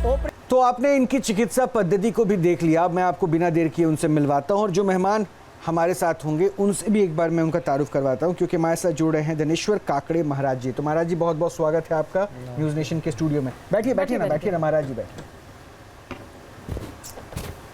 तो आपने इनकी चिकित्सा पद्धति को भी देख लिया। मैं आपको बिना देर किए उनसे मिलवाता हूँ और जो मेहमान हमारे साथ होंगे उनसे भी एक बार मैं उनका तारुफ करवाता हूँ, क्योंकि हमारे साथ जुड़ रहे हैं धनेश्वर काकड़े महाराज जी। तो महाराज जी बहुत बहुत स्वागत है आपका न्यूज़ नेशन के स्टूडियो में। बैठिए बैठिए ना महाराज जी बैठिए।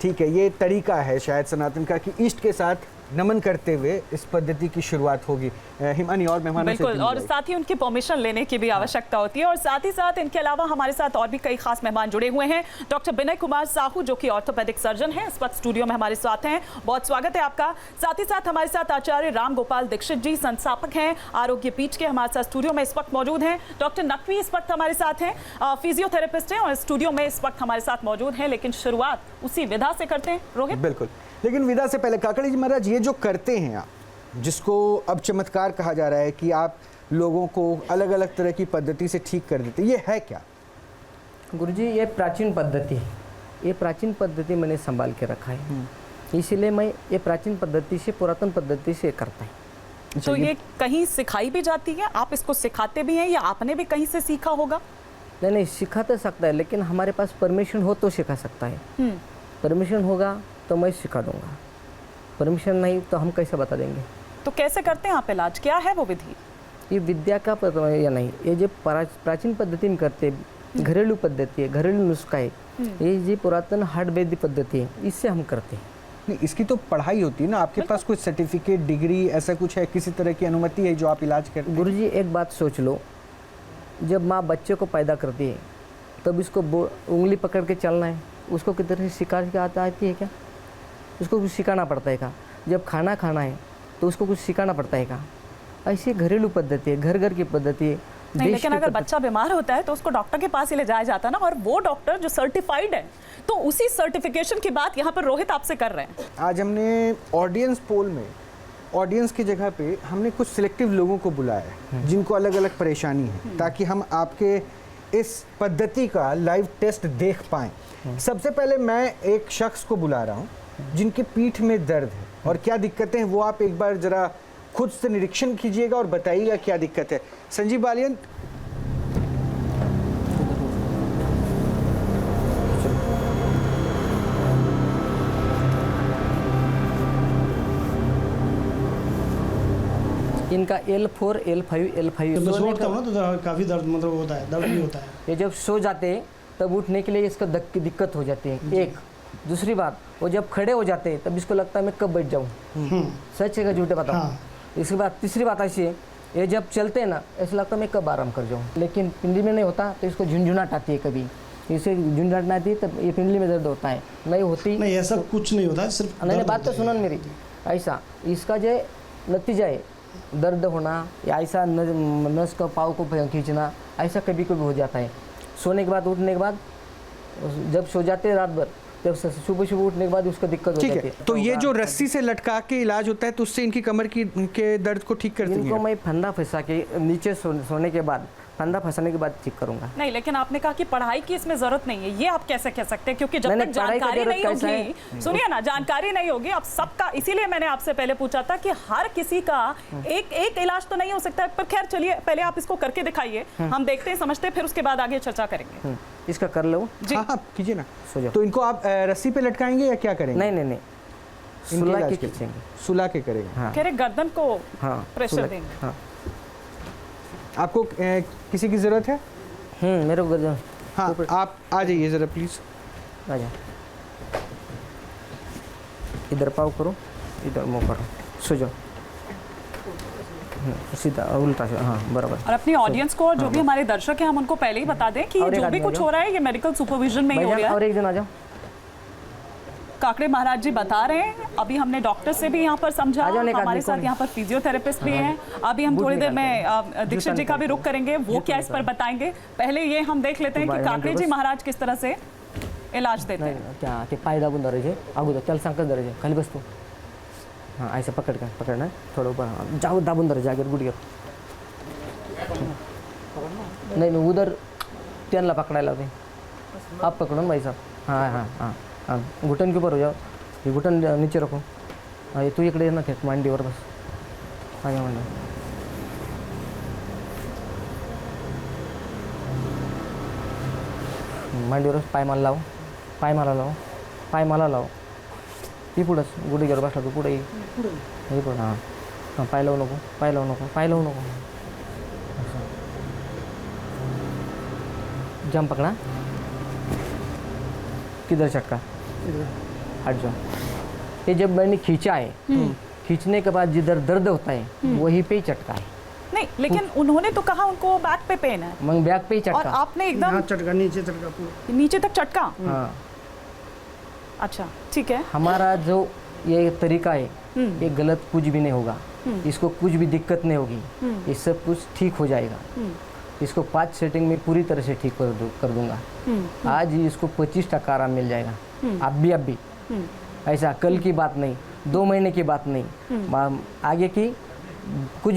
ठीक है, ये तरीका है शायद सनातन का कि इष्ट के साथ नमन करते हुए इस पद्धति की शुरुआत होगी। हिमानी और मेहमानों से बिल्कुल, और साथ ही उनकी परमिशन लेने की भी आवश्यकता होती है। और साथ ही साथ इनके अलावा हमारे साथ और भी कई खास मेहमान जुड़े हुए हैं। डॉक्टर विनय कुमार साहू जो कि ऑर्थोपेडिक सर्जन हैं, इस वक्त स्टूडियो में हमारे साथ हैं। बहुत स्वागत है आपका। साथ ही साथ हमारे साथ आचार्य राम गोपाल दीक्षित जी संस्थापक हैं आरोग्य पीठ के, हमारे साथ स्टूडियो में इस वक्त मौजूद हैं। डॉक्टर नकवी इस वक्त हमारे साथ हैं, फिजियोथेरेपिस्ट हैं और स्टूडियो में इस वक्त हमारे साथ मौजूद हैं। लेकिन शुरुआत उसी विधा से करते हैं रोहित। बिल्कुल, लेकिन विदा से पहले काकड़े जी महाराज, ये जो करते हैं आप, जिसको अब चमत्कार कहा जा रहा है कि आप लोगों को अलग अलग तरह की पद्धति से ठीक कर देते, ये है क्या? गुरुजी, ये प्राचीन पद्धति है। ये प्राचीन पद्धति मैंने संभाल के रखा है, इसीलिए मैं ये प्राचीन पद्धति से, पुरातन पद्धति से करता है। तो ये कहीं सिखाई भी जाती है? आप इसको सिखाते भी हैं या आपने भी कहीं से सीखा होगा? नहीं, सिखा तो सकता है, लेकिन हमारे पास परमिशन हो तो सिखा सकता है। परमिशन होगा तो मैं सिखा दूंगा, परमिशन नहीं तो हम कैसे बता देंगे? तो कैसे करते हैं आप इलाज? क्या है वो विधि? ये विद्या का या नहीं, ये जो प्राचीन पद्धति में करते, घरेलू पद्धति है, घरेलू नुस्खा है। ये जो पुरातन हार्ड वैद्य पद्धति है, इससे हम करते हैं। नहीं, इसकी तो पढ़ाई होती है ना, आपके पास कोई सर्टिफिकेट, डिग्री ऐसा कुछ है, किसी तरह की अनुमति है जो आप इलाज करते हैं? गुरुजी, एक बात सोच लो, जब माँ बच्चे को पैदा करती है तब इसको उंगली पकड़ के चलना है, उसको कितनी तरह से सिखा के आती है क्या? उसको कुछ सिखाना पड़ता है क्या? जब खाना खाना है तो उसको कुछ सिखाना पड़ता है क्या? ऐसी घरेलू पद्धति है, घर घर की पद्धति है। नहीं, लेकिन अगर बच्चा बीमार होता है तो उसको डॉक्टर के पास ही ले जाया जाता है ना, और वो डॉक्टर जो सर्टिफाइड है, तो उसी सर्टिफिकेशन की बात यहाँ पर रोहित आपसे कर रहे हैं। आज हमने ऑडियंस पोल में, ऑडियंस की जगह पे हमने कुछ सिलेक्टिव लोगों को बुलाया है जिनको अलग अलग परेशानी है, ताकि हम आपके इस पद्धति का लाइव टेस्ट देख पाएं। सबसे पहले मैं एक शख्स को बुला रहा हूं जिनके पीठ में दर्द है, और क्या दिक्कतें हैं वो आप एक बार जरा खुद से निरीक्षण कीजिएगा और बताइएगा क्या दिक्कत है। संजीव बालियन, इनका L4, L5, L5 जब मैं सोता हूँ ना तो काफ़ी दर्द मतलब होता है, दर्द भी होता है। ये जब सो जाते हैं तब उठने के लिए इसका दिक्कत हो जाती है। एक दूसरी बात, वो जब खड़े हो जाते हैं तब इसको लगता है मैं कब बैठ जाऊँ। सच है कि झूठे बताऊँ? हाँ। इसके बाद तीसरी बात ऐसी है, ये जब चलते हैं ना ऐसा लगता है मैं कब आराम कर जाऊँ, लेकिन पिंडली में नहीं होता तो इसको झुंझुनाहट आती है। कभी इसे झुंझुनाहट आती है तब ये पिंडली में दर्द होता है, नहीं होती। नहीं, ऐसा कुछ नहीं होता है, सिर्फ नहीं, बात तो सुनो मेरी। ऐसा इसका जो नतीजा है दर्द होना, या ऐसा नस का पाव को खींचना, ऐसा कभी कभी हो जाता है। सोने के बाद, उठने के बाद, जब सो जाते हैं रात भर, जब सुबह सुबह उठने के बाद उसको दिक्कत हो जाती है। तो ये जो रस्सी से लटका के इलाज होता है तो उससे इनकी कमर के दर्द को ठीक करते हैं? इनको मैं फंदा फंसा के नीचे सोने के बाद, फंदा फंसाने के बाद ठीक करूंगा। नहीं, लेकिन आपने कहा कि पढ़ाई की इसमें जरूरत नहीं है, ये आप कैसे कह सकते हैं? क्योंकि जब तक जानकारी नहीं होगी, सुनिए ना, जानकारी नहीं होगी आप सबका, इसीलिए मैंने आपसे पहले पूछा था कि हर किसी का एक इलाज तो नहीं हो सकता। पर खैर चलिए, पहले आप इसको करके दिखाइए, हम देखते हैं, समझते हैं, फिर उसके बाद आगे चर्चा करेंगे। इसका कर लो। हाँ, कीजिए ना। सो जाओ। तो इनको आप रस्सी पे लटकाएंगे या क्या करेंगे? नहीं, सुला के खींचेंगे, सुला के करेंगे। हाँ। कह रहे गर्दन को प्रेशर देंगे। हाँ। आपको किसी की जरूरत है? मेरे को गर्दन। हाँ, आप आ जाइए जरा प्लीज। आ जाओ, इधर पाव करो, इधर मुंह करो, सो जाओ सीधा उल्टा से। हाँ, बराबर। और अपनी ऑडियंस को और जो भी हमारे दर्शक हैं, हम उनको पहले ही बता दें कि जो भी कुछ हो रहा है ये मेडिकल सुपरविजन में ही हो रहा है। और एक जन आ जाओ। काकड़े महाराज जी बता रहे हैं, अभी हमने डॉक्टर से भी यहाँ पर समझा, हमारे साथ यहाँ पर फिजियोथेरेपिस्ट भी हैं। अभी हम थोड़ी देर में दीक्षित जी का भी रुख करेंगे, वो क्या इस पर बताएंगे। पहले ये हम देख लेते हैं कि काकड़े जी महाराज किस तरह से इलाज देते हैं। क्या ते पाय दाबून धरायचे, अगोदर त्याला सांगत धरायचे, खाली बस तू। हाँ, ऐसा पकड़ना थोड़ा ऊपर जाओ, दाबून धरायचे जागेवर गुडघ्यावर। नहीं, उधर त्यांना पकडायला होते, आप पकडून भाई साहब। हाँ हाँ हाँ हाँ, घुटन के ऊपर हो जाओ, ये घुटन नीचे रखो। हाँ, ये तू इकडे ना थेट मांडीवर बस। हाँ, या मांडी। मांडीवर पाय मला लाव, पाय मला लाव, पाय मला लाव. ही पुढंच गुडघ्यावर बसला तू पुढे ये पुढं. हां हां, पाय लावू नको, पाय लावू नको, पाय लावू नको. जम पकड़ा, किधर चटका, हट जाओ. ये जब मैंने खींचा है, खींचने के बाद जिधर दर्द होता है वहीं पे ही चटका है. नहीं, लेकिन उन्होंने तो कहा उनको बैक पे पेन है मंग बैक पे ही और चटका. आपने एकदम यहाँ चटका नीचे चटका पूरा. नीचे तक चटका. हाँ, अच्छा ठीक है. हमारा जो ये तरीका है ये गलत कुछ भी नहीं होगा. इसको कुछ भी दिक्कत नहीं होगी. ये सब कुछ ठीक हो जाएगा. इसको 5 सेटिंग में पूरी तरह से ठीक कर दूंगा. आज ही इसको 25% आराम मिल जाएगा. अब भी ऐसा कल की बात नहीं, 2 महीने की बात नहीं, आगे की कुछ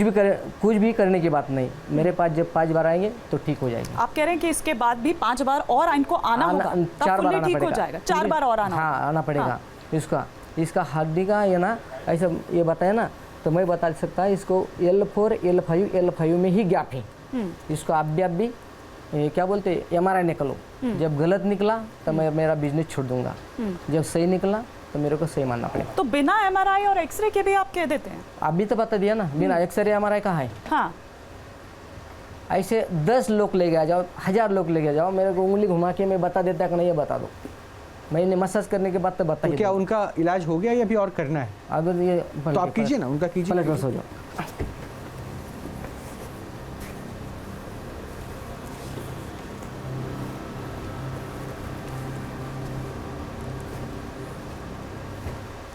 भी करने की बात नहीं. मेरे पास जब 5 बार आएंगे तो ठीक हो जाएगा. आप कह रहे हैं कि इसके बाद भी 5 बार और इनको आना होगा, तब 4 बार fully आना ठीक हो पड़ेगा. जाएगा. 4 बार और आना हाँ, होगा. आना पड़ेगा. इसका हड्डी का ये ना ऐसा ये बताया ना, तो मैं बता सकता है इसको L4 L5 में ही गैप है. इसको आप भी क्या बोलते MRI निकलो. जब गलत निकला तो मैं मेरा बिजनेस छोड़ दूंगा. जब सही निकला तो मेरे को सही मानना पड़ेगा. तो बिना MRI और एक्सरे के भी आप कह देते हैं? आप भी तो बता दिया ना, बिना एक्सरे MRI का है. हाँ. ऐसे 10 लोग ले गया जाओ, 1000 लोग ले गया जाओ, मेरे को उंगली घुमा के मैं बता देता कि नहीं ये बता दो. मैंने मसाज करने के बाद तो बता. तो क्या उनका इलाज हो गया या अभी और करना है? अगर ये तो आप कीजिए ना, उनका कीजिए. पलट बस हो जाओ.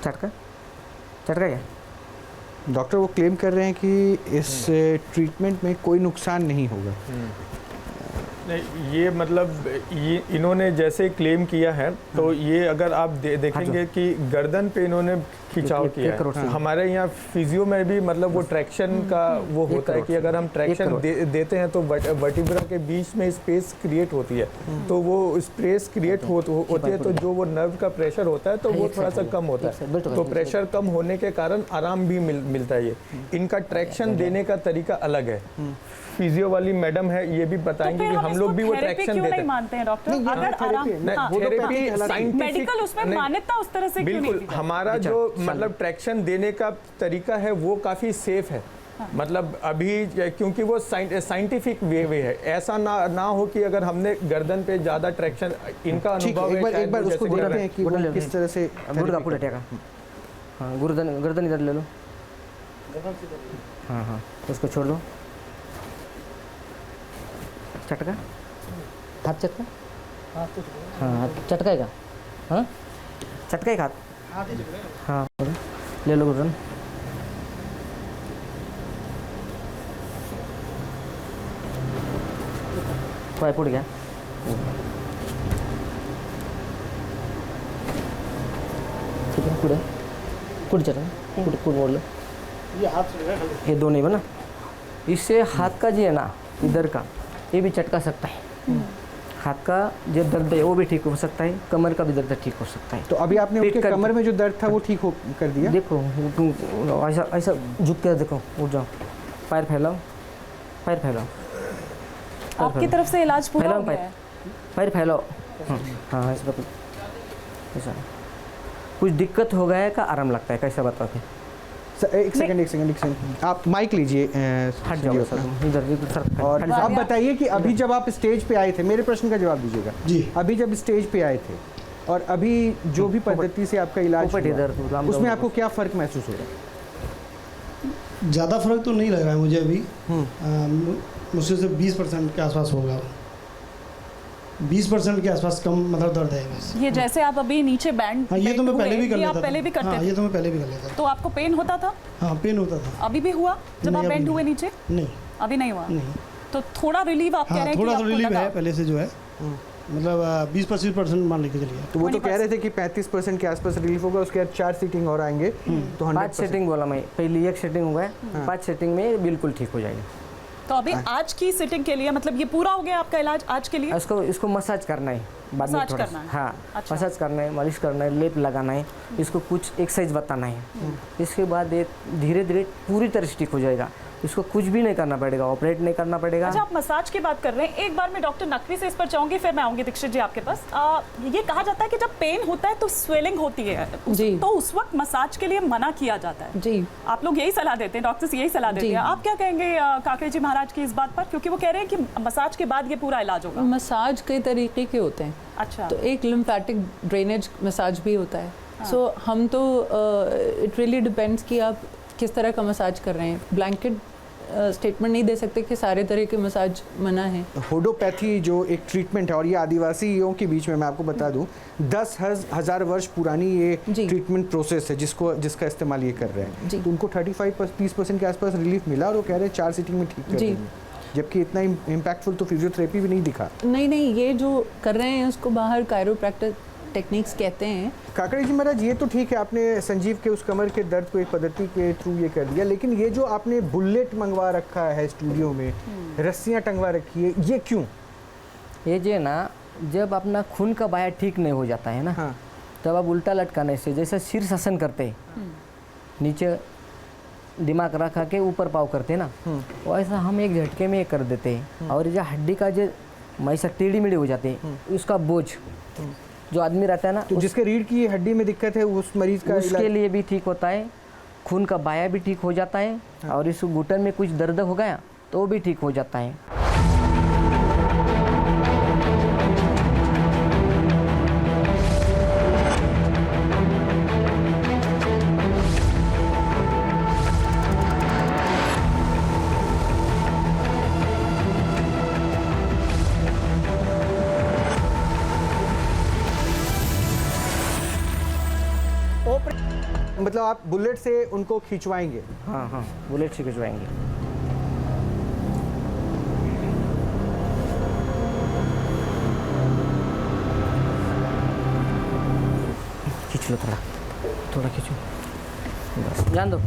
चटका क्या? डॉक्टर वो क्लेम कर रहे हैं कि इस ट्रीटमेंट में कोई नुकसान नहीं होगा. नहीं, ये मतलब ये इन्होंने जैसे क्लेम किया है तो ये अगर आप देखेंगे कि गर्दन पे इन्होंने खिंचाव किया है. हमारे यहाँ फिजियो में भी मतलब वो ट्रैक्शन का वो होता है कि अगर हम ट्रैक्शन देते हैं तो वर्टिब्रा के बीच में स्पेस क्रिएट होती है. तो वो स्पेस क्रिएट होती है तो जो वो नर्व का प्रेशर होता है तो वो थोड़ा सा कम होता है. तो प्रेशर कम होने के कारण आराम भी मिलता है. ये इनका ट्रैक्शन देने का तरीका अलग है. फिजियो वाली मैडम है, ये भी बताएंगे कि हम लोग भी वो ट्रैक्शन देते हैं. मानते हैं डॉक्टर? अगर थेरेपी मेडिकल उसमें मान्यता उस तरह से क्यों नहीं बिल्कुल. हमारा जो मतलब ट्रैक्शन देने का तरीका है वो काफी सेफ है. मतलब अभी क्योंकि वो साइंटिफिक वे है. ऐसा ना हो कि अगर हमने गर्दन पे ज्यादा ट्रैक्शन, इनका अनुभव है. एक बार उसको देखते हैं कि वो किस तरह से गुर्दा पूरा टेका. हाँ, गर्दन इधर ले लो. हाँ, उसको छोड़ दो. चटका, हाथ चटका. हाँ, चटकाएगा. हाँ, चटकाएगा हाथ. हाँ, ले लो गर्दन. पाय पुढे घ्या. ठीक आहे, पुढे चटका, पुढे मोडलं. ये दोनों बना. इससे हाथ का जी है ना इधर का, ये भी चटका सकता है. हाथ का जो दर्द है वो भी ठीक हो सकता है, कमर का भी दर्द ठीक हो सकता है. तो अभी आपने उनके कमर में जो दर्द था वो ठीक हो कर दिया. देखो ऐसा झुक कर देखो, उठ जाओ, पैर फैलाओ, पैर फैलाओ. आपकी तरफ से इलाज पूरा हो गया है? पैर फैलाओ. हाँ, ऐसा कुछ दिक्कत हो गया है का आराम लगता है, कैसा बताओ फिर? एक सेकंड आप माइक लीजिए. हट जाओ सर. और आप बताइए कि अभी जब आप स्टेज पे आए थे, मेरे प्रश्न का जवाब दीजिएगा जी. अभी जब स्टेज पे आए थे और अभी जो भी पद्धति से आपका इलाज हुआ, उसमें आपको क्या फर्क महसूस हो रहा है? ज़्यादा फर्क तो नहीं लग रहा है मुझे अभी. मुश्किल से 20% के आसपास होगा. 20% के आसपास कम मतलब दर्द है बस. ये जैसे आप अभी नीचे बैंड. हाँ, ये तो मैं पहले भी कर लेता था. पहले भी करते हाँ, ये तो मैं पहले भी कर लेता था. तो आपको पेन होता था? हाँ, पेन होता था. अभी भी हुआ जब आप बैंड हुए नीचे? नहीं, अभी नहीं हुआ. नहीं. तो थोड़ा रिलीव आप कह रहे हैं? थोड़ा तो रिलीव है पहले से जो है. मतलब 20-25% मान लेके चलिए. तो वो तो कह रहे थे कि 35% के आसपास रिलीफ होगा, उसके बाद 4 सीटिंग और आएंगे तो 5 सेटिंग बोला मैं. पहली 1 सेटिंग हुआ है, 5 सेटिंग में बिल्कुल ठीक हो जाएगा. तो अभी आज की सिटिंग के लिए मतलब ये पूरा हो गया आपका इलाज आज के लिए? इसको मसाज करना है बाद में. मसाज करना है. हाँ, अच्छा. मसाज करना है, मालिश करना है, लेप लगाना है, इसको कुछ एक्सरसाइज बताना है. इसके बाद ये धीरे धीरे पूरी तरह से ठीक हो जाएगा. इसको कुछ भी नहीं करना पड़ेगा, ऑपरेट नहीं करना पड़ेगा। अच्छा, आप मसाज की बात कर रहे हैं, एक बार मैं डॉक्टर नकवी से इस पर चाहूंगी, फिर मैं आऊंगी दीक्षित जी आपके पास। ये कहा जाता है कि जब पेन होता है तो स्वेलिंग होती है, तो उस वक्त मसाज के लिए मना किया जाता है। जी, आप लोग यही सलाह देते हैं, डॉक्टर्स यही सलाह देते हैं। आप क्या कहेंगे काकड़े जी महाराज की इस बात पर, क्योंकि वो कह रहे हैं कि मसाज के बाद ये पूरा इलाज होगा? मसाज कई तरीके के होते हैं। अच्छा, तो एक लिम्फेटिक ड्रेनेज मसाज भी होता है। सो हम तो इट रियली डिपेंड्स कि आप किस तरह का मसाज कर रहे हैं। ब्लैंकेट स्टेटमेंट नहीं दे सकते कि सारे तरह के मसाज मना है। होडोपैथी जो एक ट्रीटमेंट है, और ये आदिवासियों के बीच में मैं आपको बता दूं 10,000 वर्ष पुरानी ये ट्रीटमेंट प्रोसेस है जिसका इस्तेमाल ये कर रहे हैं। तो उनको 35-30% के आसपास रिलीफ मिला और वो कह रहे हैं 4 सीटिंग में ठीक कर देंगे, जबकि इतना इम्पैक्टफुल तो फिजियोथेरेपी भी नहीं दिखा। नहीं, ये जो कर रहे हैं उसको बाहर कायरोप्रैक्टिक टेक्निक्स कहते हैं। काकड़े जी महाराज, ये तो ठीक है, आपने संजीव के उस कमर के दर्द को एक पद्धति के थ्रू ये कर दिया, लेकिन ये जो आपने बुलेट मंगवा रखा है स्टूडियो में, रस्सियां टंगवा रखी है, ये क्यों? ये जो है ना, जब अपना खून का बहाव ठीक नहीं हो जाता है ना, हाँ। तब आप उल्टा लटकाने से, जैसे शीर्षासन करते हैं, नीचे दिमाग रखा के ऊपर पाँव करते हैं ना, वैसा हम एक झटके में कर देते हैं। और जो हड्डी का जो मैसा टेढ़ी मेढ़ी हो जाती है, उसका बोझ जो आदमी रहता है ना, तो जिसके रीढ़ की हड्डी में दिक्कत है उस मरीज का उसके लिए भी ठीक होता है, खून का बहाव भी ठीक हो जाता है। और इस घुटन में कुछ दर्द हो गया तो वो भी ठीक हो जाता है। मतलब आप बुलेट से उनको खिंचवाएंगे? हाँ, बुलेट से खिंचवाएंगे। खींच लो, थोड़ा खींचो, बस जान दो,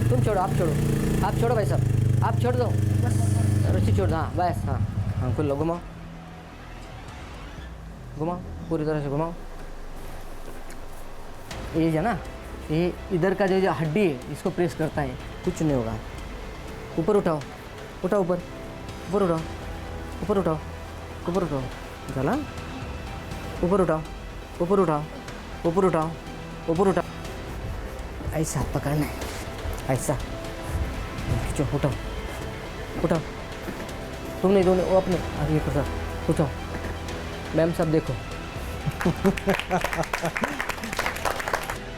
तुम छोड़ो, आप छोड़ो भाई साहब, आप छोड़ दो, बस रस्सी छोड़ दो। हाँ बस, हाँ खुल लो, घुमाओ पूरी तरह से घुमाओ। ये जो ना, ये इधर का जो हड्डी है इसको प्रेस करता है, कुछ नहीं होगा। ऊपर उठाओ, ऊपर उठाओ, चला, ऊपर उठाओ, ऐसा पकड़ना है, ऐसा खींचो, उठाओ, तुम नहीं दोनों, वो अपने आगे कर, उठाओ। मैम सब देखो।